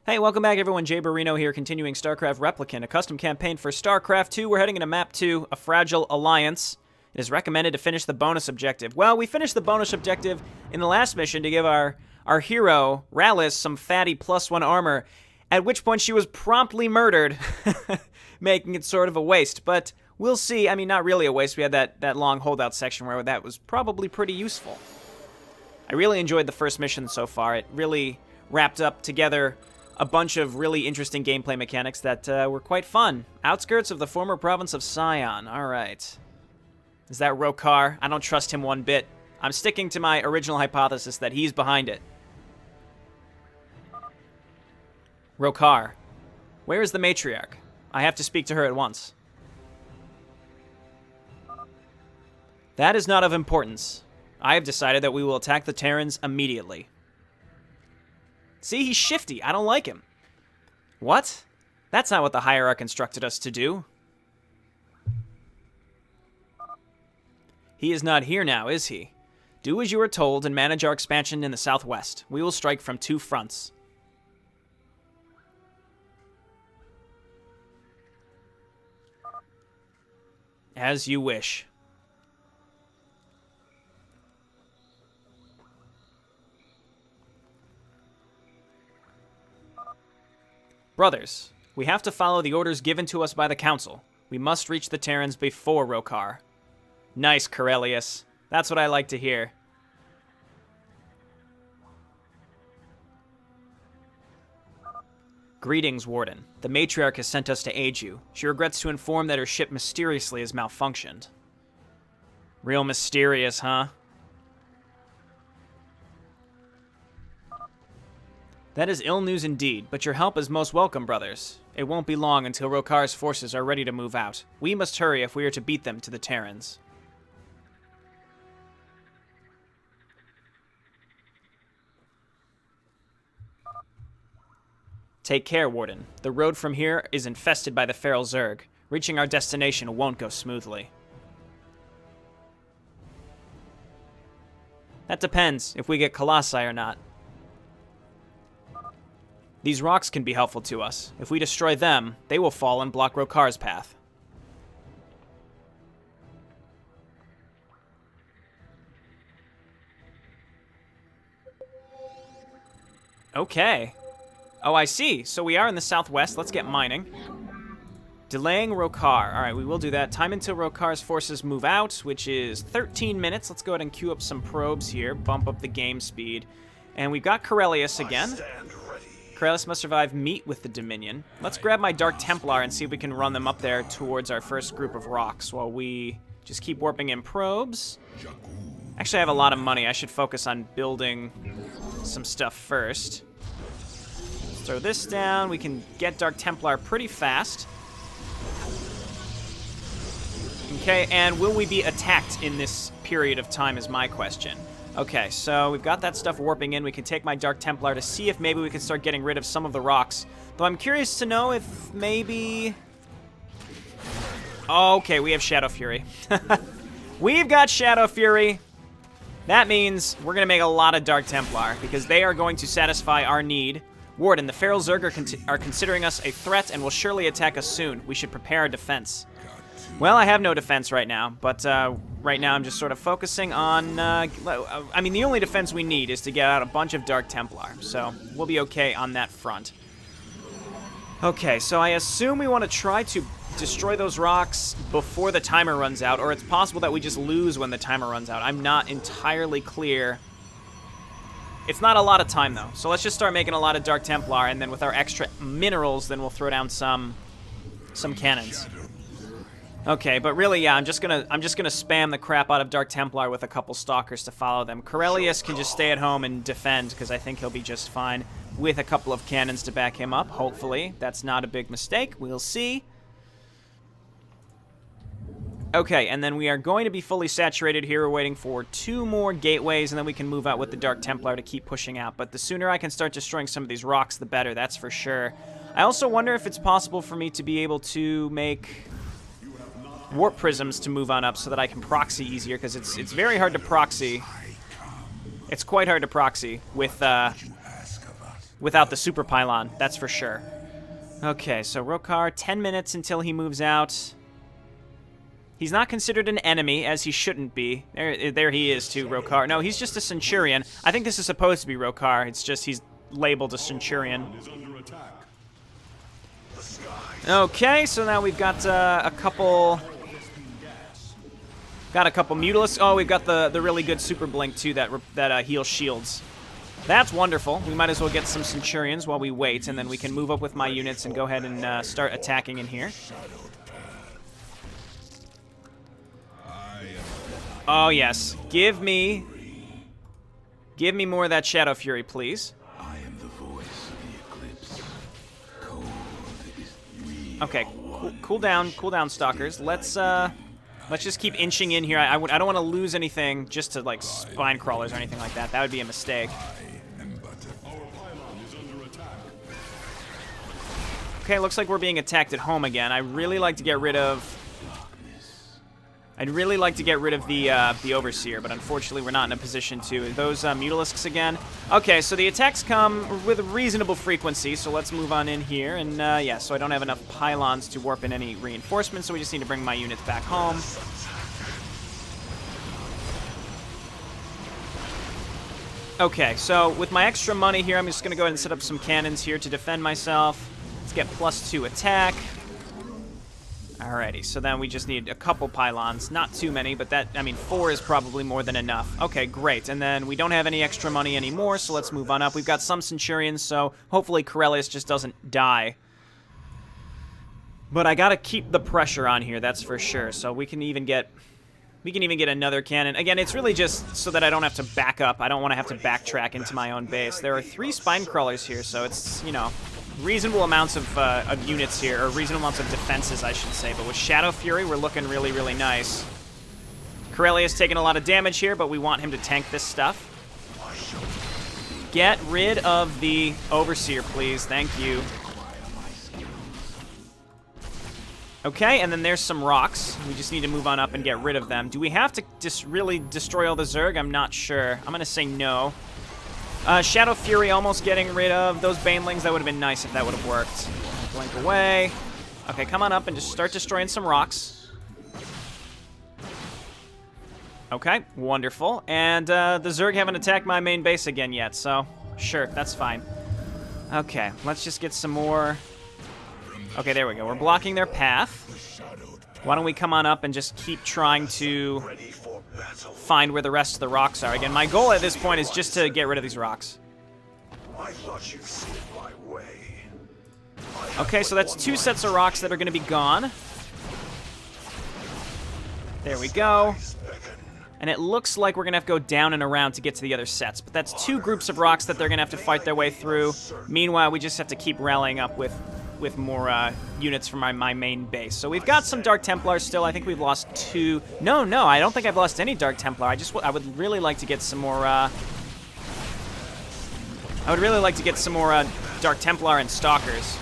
Hey, welcome back everyone, Jayborino here, continuing StarCraft Replicant, a custom campaign for StarCraft 2. We're heading into Map 2, a fragile alliance. It is recommended to finish the bonus objective. Well, we finished the bonus objective in the last mission to give our hero, Rallis, some fatty +1 armor, at which point she was promptly murdered, making it sort of a waste. But we'll see. I mean, not really a waste. We had that long holdout section where that was probably pretty useful. I really enjoyed the first mission so far. It really wrapped up together a bunch of really interesting gameplay mechanics that were quite fun. Outskirts of the former province of Sion. All right. Is that Rokar? I don't trust him one bit. I'm sticking to my original hypothesis that he's behind it. Rokar. Where is the matriarch? I have to speak to her at once. That is not of importance. I have decided that we will attack the Terrans immediately. See, he's shifty. I don't like him. What? That's not what the Hierarch instructed us to do. He is not here now, is he? Do as you are told and manage our expansion in the southwest. We will strike from 2 fronts. As you wish. Brothers, we have to follow the orders given to us by the Council. We must reach the Terrans before Rokar. Nice, Corellius. That's what I like to hear. Greetings, Warden. The Matriarch has sent us to aid you. She regrets to inform that her ship mysteriously has malfunctioned. Real mysterious, huh? That is ill news indeed, but your help is most welcome, brothers. It won't be long until Rokar's forces are ready to move out. We must hurry if we are to beat them to the Terrans. Take care, Warden. The road from here is infested by the feral Zerg. Reaching our destination won't go smoothly. That depends if we get Colossi or not. These rocks can be helpful to us. If we destroy them, they will fall and block Rokar's path. Okay. Oh, I see. So we are in the southwest. Let's get mining. Delaying Rokar. All right, we will do that. Time until Rokar's forces move out, which is 13 minutes. Let's go ahead and queue up some probes here. Bump up the game speed. And we've got Corellius again. Corellius must survive meet with the Dominion. Let's grab my Dark Templar and see if we can run them up there towards our first group of rocks while we just keep warping in probes. Actually, I have a lot of money. I should focus on building some stuff first. Throw this down. We can get Dark Templar pretty fast. Okay, and will we be attacked in this period of time is my question. Okay, so we've got that stuff warping in. We can take my Dark Templar to see if maybe we can start getting rid of some of the rocks. Though I'm curious to know if maybe... Okay, we have Shadow Fury. We've got Shadow Fury. That means we're going to make a lot of Dark Templar, because they are going to satisfy our need. Warden, the Feral Zerg are considering us a threat and will surely attack us soon. We should prepare our defense. Well, I have no defense right now, but right now I'm just sort of focusing on... I mean, the only defense we need is to get out a bunch of Dark Templar, so we'll be okay on that front. Okay, so I assume we want to try to destroy those rocks before the timer runs out, or it's possible that we just lose when the timer runs out. I'm not entirely clear. It's not a lot of time, though, so let's just start making a lot of Dark Templar, and then with our extra minerals, then we'll throw down some cannons. Okay, but really, yeah, I'm just gonna spam the crap out of Dark Templar with a couple Stalkers to follow them. Corellius can just stay at home and defend, because I think he'll be just fine with a couple of cannons to back him up, hopefully. That's not a big mistake. We'll see. Okay, and then we are going to be fully saturated here. We're waiting for 2 more gateways, and then we can move out with the Dark Templar to keep pushing out. But the sooner I can start destroying some of these rocks, the better, that's for sure. I also wonder if it's possible for me to be able to make warp prisms to move on up so that I can proxy easier, because it's very hard to proxy. It's quite hard to proxy with without the super pylon, that's for sure. Okay, so Rokar, 10 minutes until he moves out. He's not considered an enemy, as he shouldn't be. There he is, too, Rokar. No, he's just a Centurion. I think this is supposed to be Rokar. It's just he's labeled a Centurion. Okay, so now we've got a couple... Got a couple Mutalisks. Oh, we've got the really good Super Blink, too, that heals shields. That's wonderful. We might as well get some Centurions while we wait, and then we can move up with my units and go ahead and start attacking in here. Oh, yes. Give me more of that Shadow Fury, please. I am the voice of the eclipse. Cold is okay, cool down, Stalkers. Let's just keep inching in here. I don't want to lose anything just to, like, spine crawlers or anything like that. That would be a mistake. Okay, looks like we're being attacked at home again. I'd really like to get rid of the Overseer, but unfortunately we're not in a position to. Those Mutalisks again. Okay, so the attacks come with a reasonable frequency, so let's move on in here. And yeah, so I don't have enough pylons to warp in any reinforcements, so we just need to bring my units back home. Okay, so with my extra money here, I'm just going to go ahead and set up some cannons here to defend myself. Let's get +2 attack. Alrighty, so then we just need a couple pylons. Not too many, but that, I mean, 4 is probably more than enough. Okay, great. And then we don't have any extra money anymore, so let's move on up. We've got some Centurions, so hopefully Corellius just doesn't die. But I gotta keep the pressure on here, that's for sure. So we can even get another cannon. Again, it's really just so that I don't have to back up. I don't want to have to backtrack into my own base. There are 3 spine crawlers here, so it's, you know, reasonable amounts of units here, or reasonable amounts of defenses, I should say. But with Shadow Fury, we're looking really, really nice. Corellius taking a lot of damage here, but we want him to tank this stuff. Get rid of the Overseer, please. Thank you. Okay, and then there's some rocks. We just need to move on up and get rid of them. Do we have to just really destroy all the Zerg? I'm not sure. I'm going to say no. Shadow Fury almost getting rid of those Banelings. That would have been nice if that would have worked. Blink away. Okay, come on up and just start destroying some rocks. Okay, wonderful. And the Zerg haven't attacked my main base again yet, so sure, that's fine. Okay, let's just get some more... Okay, there we go. We're blocking their path. Why don't we come on up and just keep trying to find where the rest of the rocks are. Again, my goal at this point is just to get rid of these rocks. Okay, so that's 2 sets of rocks that are going to be gone. There we go. And it looks like we're going to have to go down and around to get to the other sets. But that's 2 groups of rocks that they're going to have to fight their way through. Meanwhile, we just have to keep rallying up with more units from my main base. So we've got some Dark Templars still. I think we've lost 2. No, I don't think I've lost any Dark Templar. I would really like to get some more. Dark Templar and Stalkers.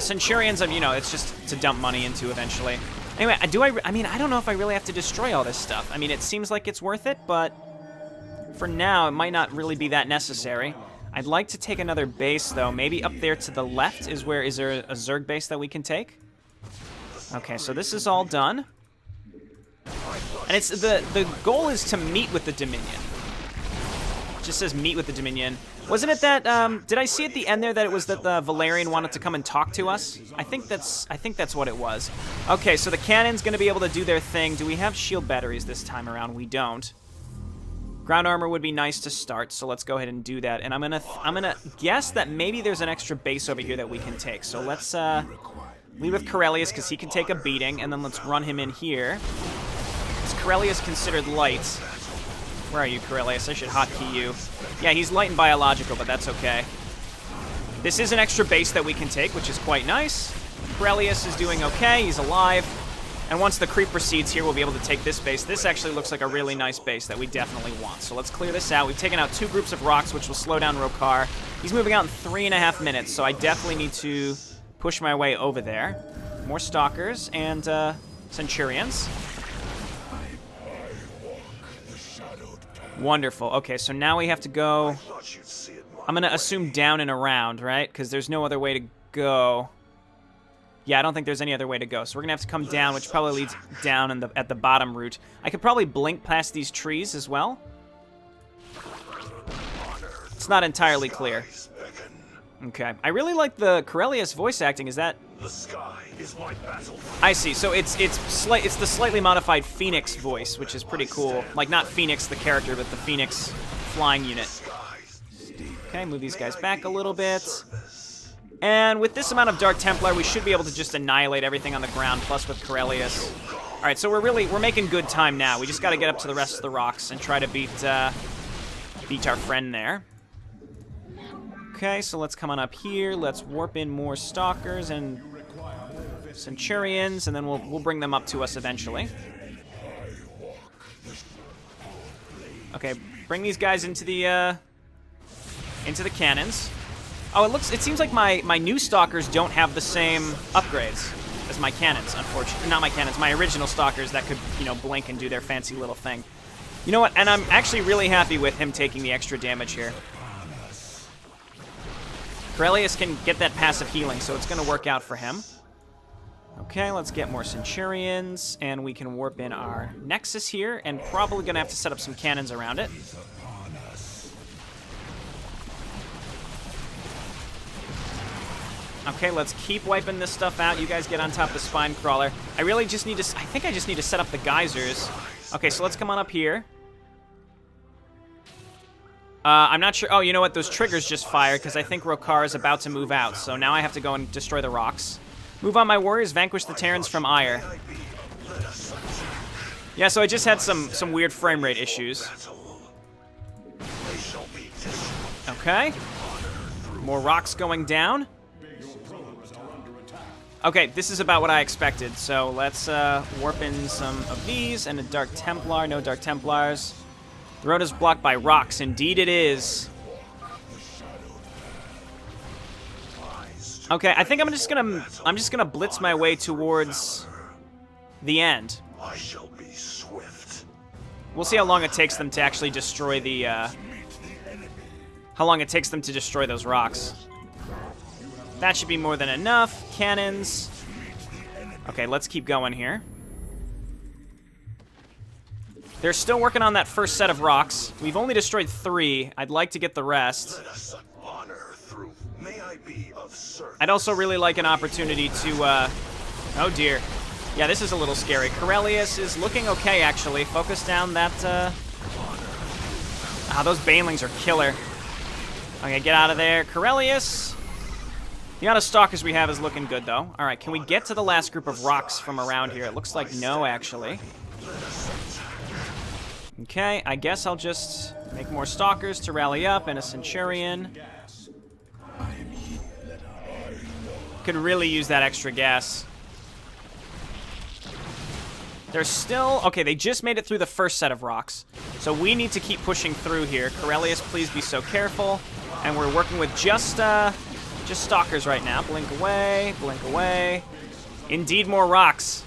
Centurions, you know, it's just to dump money into eventually. Anyway, I mean, I don't know if I really have to destroy all this stuff. I mean, it seems like it's worth it, but for now, it might not really be that necessary. I'd like to take another base, though. Maybe up there to the left is there a Zerg base that we can take? Okay, so this is all done. And it's the goal is to meet with the Dominion. It just says meet with the Dominion. Wasn't it that, did I see at the end there that it was that the Valerian wanted to come and talk to us? I think that's what it was. Okay, so the cannon's gonna be able to do their thing. Do we have shield batteries this time around? We don't. Ground armor would be nice to start, so let's go ahead and do that. And I'm gonna guess that maybe there's an extra base over here that we can take. So let's leave with Corellius because he can take a beating, and then let's run him in here. Is Corellius considered light? Where are you, Corellius? I should hotkey you. Yeah, he's light and biological, but that's okay. This is an extra base that we can take, which is quite nice. Corellius is doing okay. He's alive. And once the creep proceeds here, we'll be able to take this base. This actually looks like a really nice base that we definitely want. So let's clear this out. We've taken out 2 groups of rocks, which will slow down Rokar. He's moving out in 3.5 minutes, so I definitely need to push my way over there. More Stalkers and Centurions. Wonderful. Okay, so now we have to go... I'm going to assume down and around, right? Because there's no other way to go. Yeah, I don't think there's any other way to go. So we're going to have to come down, which probably leads down at the bottom route. I could probably blink past these trees as well. It's not entirely clear. Okay. I really like the Corellius voice acting. Is that... The sky is my battle. I see. So it's the slightly modified Phoenix voice, which is pretty cool. Like, not Phoenix the character, but the Phoenix flying unit. Okay, move these guys back a little bit. And with this amount of Dark Templar, we should be able to just annihilate everything on the ground, plus with Corellius. All right, so we're making good time now. We just got to get up to the rest of the rocks and try to beat our friend there. Okay, so let's come on up here. Let's warp in more Stalkers and Centurions, and then we'll bring them up to us eventually. Okay, bring these guys into the cannons. Oh, it seems like my new Stalkers don't have the same upgrades as my cannons, unfortunately. Not my cannons, my original Stalkers that could, blink and do their fancy little thing. You know what? And I'm actually really happy with him taking the extra damage here. Corellius can get that passive healing, so it's going to work out for him. Okay, let's get more Centurions, and we can warp in our Nexus here, and probably going to have to set up some cannons around it. Okay, let's keep wiping this stuff out. You guys get on top of the Spine Crawler. I think I just need to set up the geysers. Okay, so let's come on up here. I'm not sure. Oh, you know what? Those triggers just fired because I think Rokar is about to move out. So now I have to go and destroy the rocks. Move on, my warriors. Vanquish the Terrans from Aiur. Yeah, so I just had some weird frame rate issues. Okay. More rocks going down. Okay, this is about what I expected. So let's warp in some of these and a Dark Templar. No Dark Templars. The road is blocked by rocks. Indeed it is. Okay, I think I'm just gonna blitz my way towards the end. I shall be swift. We'll see how long it takes them to actually destroy the how long it takes them to destroy those rocks. That should be more than enough. Cannons. Okay, let's keep going here. They're still working on that first set of rocks. We've only destroyed 3. I'd like to get the rest. I'd also really like an opportunity to, oh dear. Yeah, this is a little scary. Corellius is looking okay, actually. Focus down that, those Banelings are killer. Okay, get out of there. Corellius. The amount of Stalkers we have is looking good, though. All right, can we get to the last group of rocks from around here? It looks like no, actually. Okay, I guess I'll just make more Stalkers to rally up and a Centurion. Could really use that extra gas. They're still... Okay, they just made it through the first set of rocks. So we need to keep pushing through here. Corellius, please be so careful. And we're working with just Stalkers right now. Blink away, blink away. Indeed more rocks.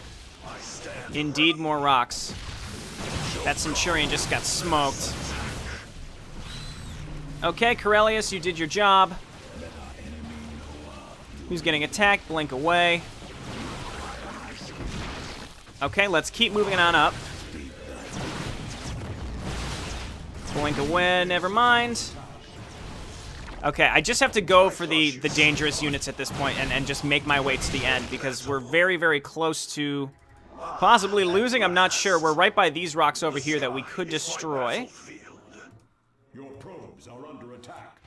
Indeed more rocks. That Centurion just got smoked. Okay, Corellius, you did your job. Who's getting attacked? Blink away. Okay, let's keep moving on up. Blink away, never mind. Okay, I just have to go for the dangerous units at this point and just make my way to the end because we're very, very close to possibly losing. I'm not sure. We're right by these rocks over here that we could destroy. Your probes are under attack.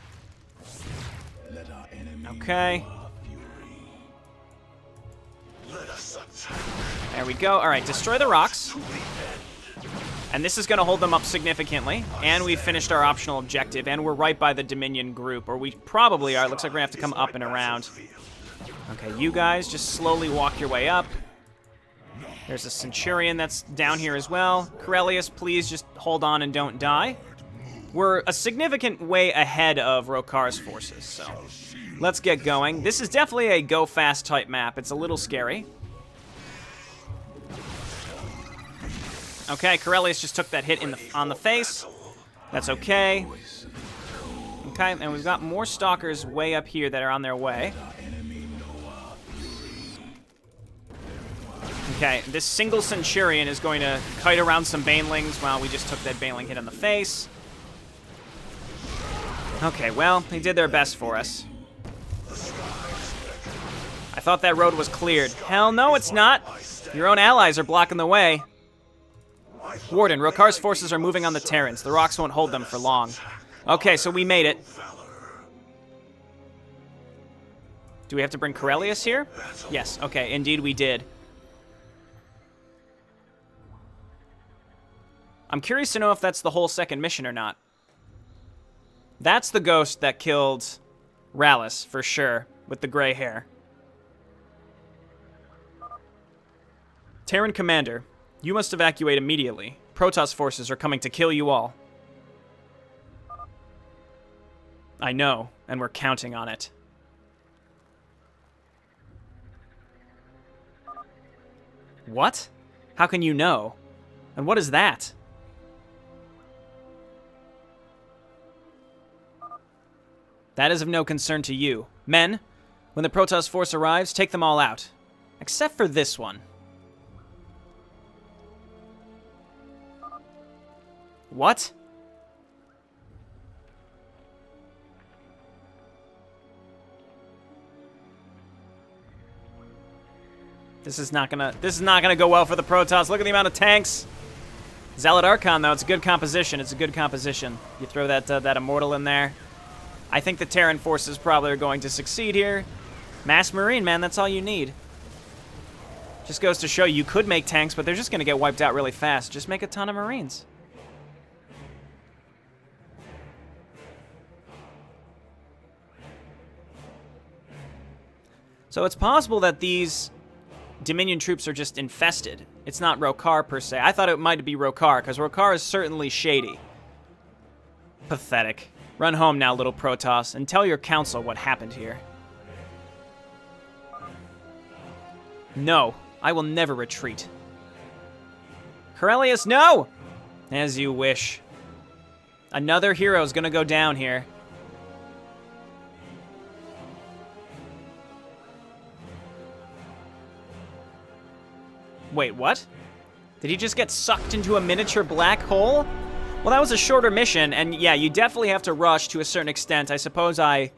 Okay. There we go. All right, destroy the rocks. And this is going to hold them up significantly. And we've finished our optional objective. And we're right by the Dominion group. Or we probably are. It looks like we're going to have to come up and around. Okay, you guys just slowly walk your way up. There's a Centurion that's down here as well. Corellius, please just hold on and don't die. We're a significant way ahead of Rokar's forces, so let's get going. This is definitely a go fast type map. It's a little scary. Okay, Corellius just took that hit on the face. That's okay. Okay, and we've got more stalkers way up here that are on their way. Okay, this single Centurion is going to kite around some Banelings. Well, we just took that Baneling hit in the face. Okay, well, they did their best for us. I thought that road was cleared. Hell no, it's not. Your own allies are blocking the way. Warden, Rokar's forces are moving on the Terrans. The rocks won't hold them for long. Okay, so we made it. Do we have to bring Corellius here? Yes, okay, indeed we did. I'm curious to know if that's the whole second mission or not. That's the ghost that killed Rallis, for sure, with the gray hair. Terran Commander, you must evacuate immediately. Protoss forces are coming to kill you all. I know, and we're counting on it. What? How can you know? And what is that? That is of no concern to you. Men, when the Protoss force arrives, take them all out. Except for this one. What? This is not gonna go well for the Protoss. Look at the amount of tanks. Zealot Archon, though, it's a good composition. It's a good composition. You throw that Immortal in there. I think the Terran forces probably are going to succeed here. Mass Marine, man, that's all you need. Just goes to show you could make tanks, but they're just gonna get wiped out really fast. Just make a ton of Marines. So it's possible that these Dominion troops are just infested. It's not Rokar, per se. I thought it might be Rokar, because Rokar is certainly shady. Pathetic. Run home now, little Protoss, and tell your council what happened here. No, I will never retreat. Corellius, no! As you wish. Another hero's gonna go down here. Wait, what? Did he just get sucked into a miniature black hole? Well, that was a shorter mission, and yeah, you definitely have to rush to a certain extent. I suppose I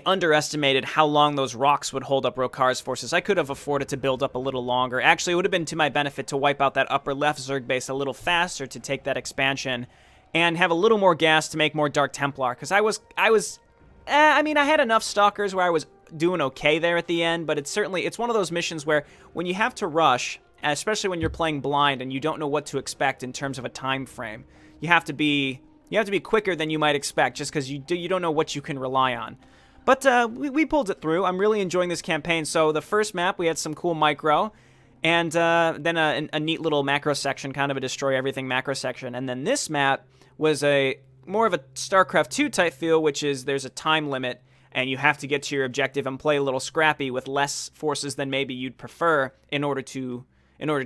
underestimated how long those rocks would hold up Rokar's forces. I could have afforded to build up a little longer. Actually, it would have been to my benefit to wipe out that upper left Zerg base a little faster to take that expansion and have a little more gas to make more Dark Templar, because I mean, I had enough Stalkers where I was doing okay there at the end, but it's one of those missions where when you have to rush, especially when you're playing blind and you don't know what to expect in terms of a time frame, you have to be quicker than you might expect just because you don't know what you can rely on. But we pulled it through. I'm really enjoying this campaign. So the first map, we had some cool micro, and then a neat little macro section, kind of a destroy everything macro section. And then this map was more of a StarCraft 2 type feel, which is there's a time limit, and you have to get to your objective and play a little scrappy with less forces than maybe you'd prefer in order to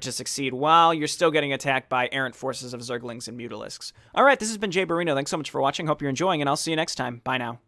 succeed, while you're still getting attacked by errant forces of Zerglings and Mutalisks. All right, this has been Jay Borino. Thanks so much for watching. Hope you're enjoying, and I'll see you next time. Bye now.